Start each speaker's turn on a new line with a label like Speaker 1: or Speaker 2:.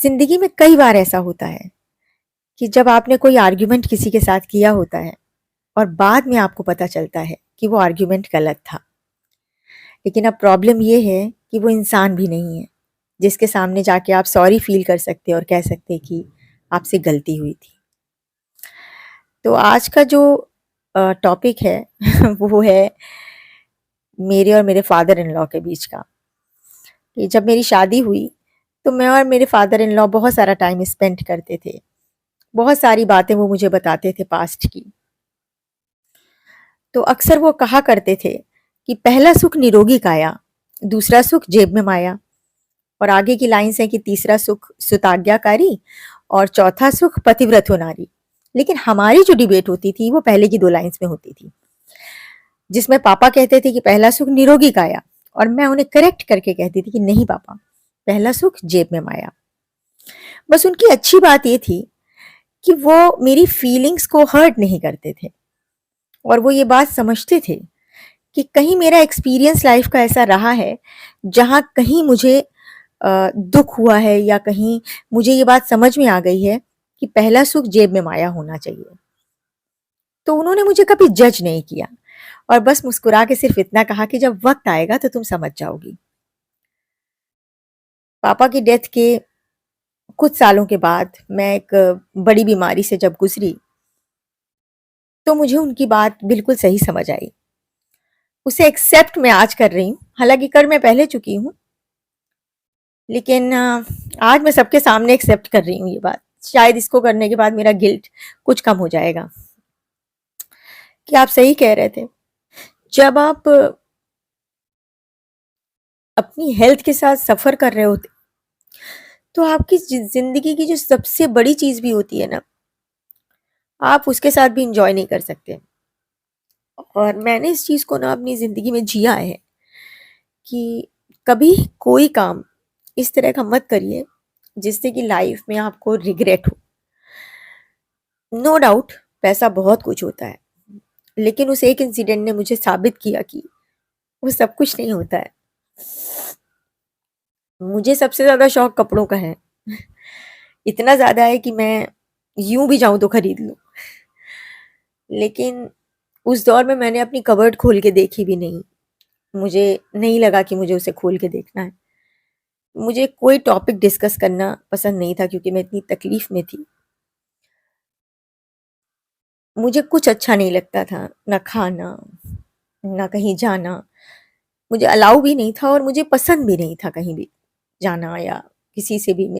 Speaker 1: जिंदगी में कई बार ऐसा होता है कि जब आपने कोई आर्ग्यूमेंट किसी के साथ किया होता है और बाद में आपको पता चलता है कि वो आर्ग्यूमेंट गलत था। लेकिन अब प्रॉब्लम ये है कि वो इंसान भी नहीं है जिसके सामने जाके आप सॉरी फील कर सकते और कह सकते कि आपसे गलती हुई थी। तो आज का जो टॉपिक है वो है मेरे और मेरे फादर इन लॉ के बीच का। कि जब मेरी शादी हुई तो मैं और मेरे फादर इन लॉ बहुत सारा टाइम स्पेंड करते थे। बहुत सारी बातें वो मुझे बताते थे पास्ट की। तो अक्सर वो कहा करते थे कि पहला सुख निरोगी काया, दूसरा सुख जेब में माया, और आगे की लाइन्स है कि तीसरा सुख सुताज्ञाकारी और चौथा सुख पतिव्रत हो नारी। लेकिन हमारी जो डिबेट होती थी वो पहले की दो लाइन्स में होती थी, जिसमें पापा कहते थे कि पहला सुख निरोगी काया, और मैं उन्हें करेक्ट करके कहती थी कि नहीं पापा, पहला सुख जेब में माया। बस उनकी अच्छी बात ये थी कि वो मेरी फीलिंग्स को हर्ट नहीं करते थे, और वो ये बात समझते थे कि कहीं मेरा एक्सपीरियंस लाइफ का ऐसा रहा है जहाँ कहीं मुझे दुख हुआ है, या कहीं मुझे ये बात समझ में आ गई है कि पहला सुख जेब में माया होना चाहिए। तो उन्होंने मुझे कभी जज नहीं किया और बस मुस्कुरा के सिर्फ इतना कहा कि जब वक्त आएगा तो तुम समझ जाओगी। पापा की डेथ के कुछ सालों के बाद मैं एक बड़ी बीमारी से जब गुजरी तो मुझे उनकी बात बिल्कुल सही समझ आई। उसे एक्सेप्ट मैं आज कर रही हूँ, हालांकि कर मैं पहले चुकी हूँ, लेकिन आज मैं सबके सामने एक्सेप्ट कर रही हूँ ये बात। शायद इसको करने के बाद मेरा गिल्ट कुछ कम हो जाएगा। कि आप सही कह रहे थे, जब आप अपनी हेल्थ के साथ सफर कर रहे होते तो आपकी जिंदगी की जो सबसे बड़ी चीज भी होती है ना, आप उसके साथ भी इंजॉय नहीं कर सकते। और मैंने इस चीज को ना अपनी जिंदगी में जिया है कि कभी कोई काम इस तरह का मत करिए जिससे कि लाइफ में आपको रिग्रेट हो। नो डाउट पैसा बहुत कुछ होता है, लेकिन उस एक इंसिडेंट ने मुझे साबित किया कि वो सब कुछ नहीं होता है। मुझे सबसे ज्यादा शौक कपड़ों का है। इतना ज्यादा है कि मैं यूं भी जाऊं तो खरीद लूं। लेकिन उस दौर में मैंने अपनी कबर्ड खोल के देखी भी नहीं। मुझे नहीं लगा कि मुझे उसे खोल के देखना है। मुझे कोई टॉपिक डिस्कस करना पसंद नहीं था क्योंकि मैं इतनी तकलीफ में थी। मुझे कुछ अच्छा नहीं लगता था, ना खाना, ना कहीं जाना। मुझे अलाउ भी नहीं था और मुझे पसंद भी नहीं था कहीं भी जाना या किसी से भी